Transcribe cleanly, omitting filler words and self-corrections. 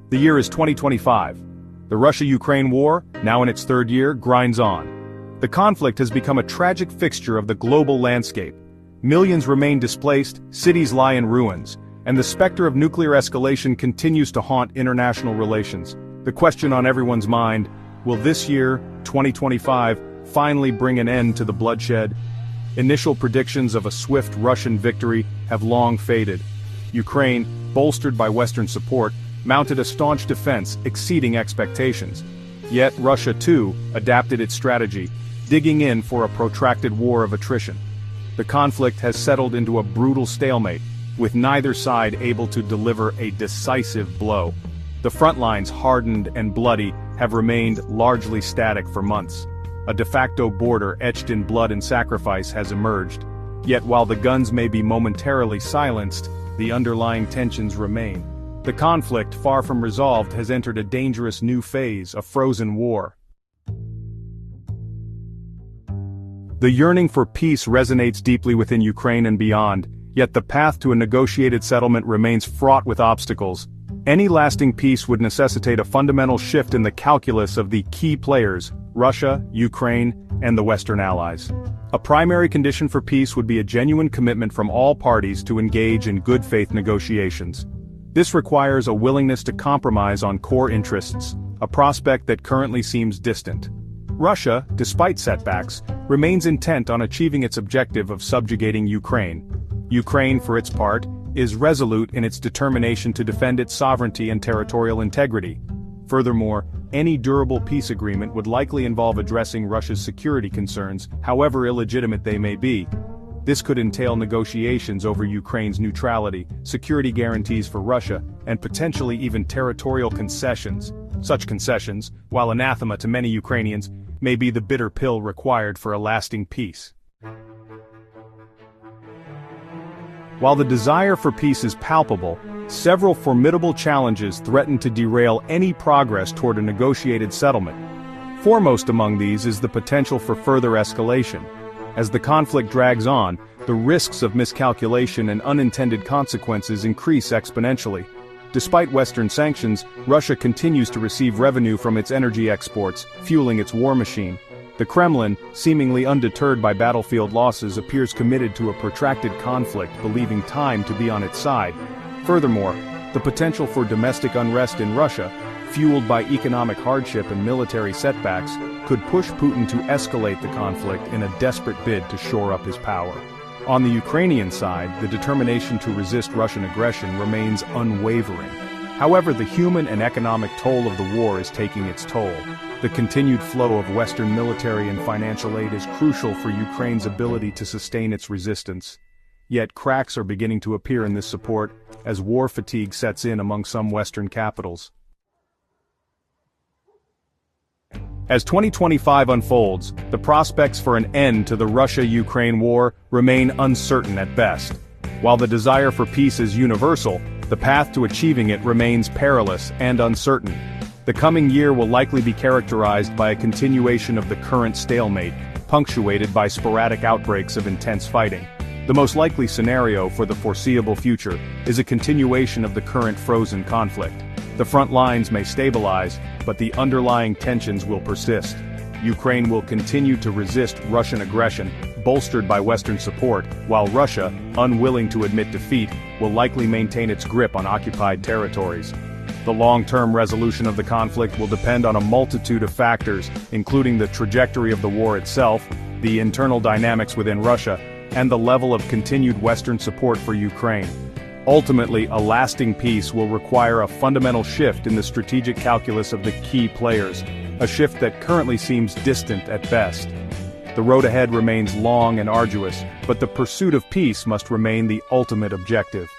The year is 2025. The Russia-Ukraine war, now in its third year, grinds on. The conflict has become a tragic fixture of the global landscape. Millions remain displaced, cities lie in ruins, and the specter of nuclear escalation continues to haunt international relations. The question on everyone's mind, will this year, 2025, finally bring an end to the bloodshed? Initial predictions of a swift Russian victory have long faded. Ukraine, bolstered by Western support, mounted a staunch defense exceeding expectations. Yet Russia, too, adapted its strategy, digging in for a protracted war of attrition. The conflict has settled into a brutal stalemate, with neither side able to deliver a decisive blow. The front lines, hardened and bloody, have remained largely static for months. A de facto border etched in blood and sacrifice has emerged. Yet while the guns may be momentarily silenced, the underlying tensions remain. The conflict, far from resolved, has entered a dangerous new phase, a frozen war. The yearning for peace resonates deeply within Ukraine and beyond, yet the path to a negotiated settlement remains fraught with obstacles. Any lasting peace would necessitate a fundamental shift in the calculus of the key players, Russia, Ukraine, and the Western allies. A primary condition for peace would be a genuine commitment from all parties to engage in good faith negotiations. This requires a willingness to compromise on core interests, a prospect that currently seems distant. Russia, despite setbacks, remains intent on achieving its objective of subjugating Ukraine. Ukraine, for its part, is resolute in its determination to defend its sovereignty and territorial integrity. Furthermore, any durable peace agreement would likely involve addressing Russia's security concerns, however illegitimate they may be. This could entail negotiations over Ukraine's neutrality, security guarantees for Russia, and potentially even territorial concessions. Such concessions, while anathema to many Ukrainians, may be the bitter pill required for a lasting peace. While the desire for peace is palpable, several formidable challenges threaten to derail any progress toward a negotiated settlement. Foremost among these is the potential for further escalation. As the conflict drags on, the risks of miscalculation and unintended consequences increase exponentially. Despite Western sanctions, Russia continues to receive revenue from its energy exports, fueling its war machine. The Kremlin, seemingly undeterred by battlefield losses, appears committed to a protracted conflict, believing time to be on its side. Furthermore, the potential for domestic unrest in Russia, fueled by economic hardship and military setbacks, could push Putin to escalate the conflict in a desperate bid to shore up his power. On the Ukrainian side, the determination to resist Russian aggression remains unwavering. However, the human and economic toll of the war is taking its toll. The continued flow of Western military and financial aid is crucial for Ukraine's ability to sustain its resistance. Yet cracks are beginning to appear in this support, as war fatigue sets in among some Western capitals. As 2025 unfolds, the prospects for an end to the Russia-Ukraine war remain uncertain at best. While the desire for peace is universal, the path to achieving it remains perilous and uncertain. The coming year will likely be characterized by a continuation of the current stalemate, punctuated by sporadic outbreaks of intense fighting. The most likely scenario for the foreseeable future is a continuation of the current frozen conflict. The front lines may stabilize, but the underlying tensions will persist. Ukraine will continue to resist Russian aggression, bolstered by Western support, while Russia, unwilling to admit defeat, will likely maintain its grip on occupied territories. The long-term resolution of the conflict will depend on a multitude of factors, including the trajectory of the war itself, the internal dynamics within Russia, and the level of continued Western support for Ukraine. Ultimately, a lasting peace will require a fundamental shift in the strategic calculus of the key players, a shift that currently seems distant at best. The road ahead remains long and arduous, but the pursuit of peace must remain the ultimate objective.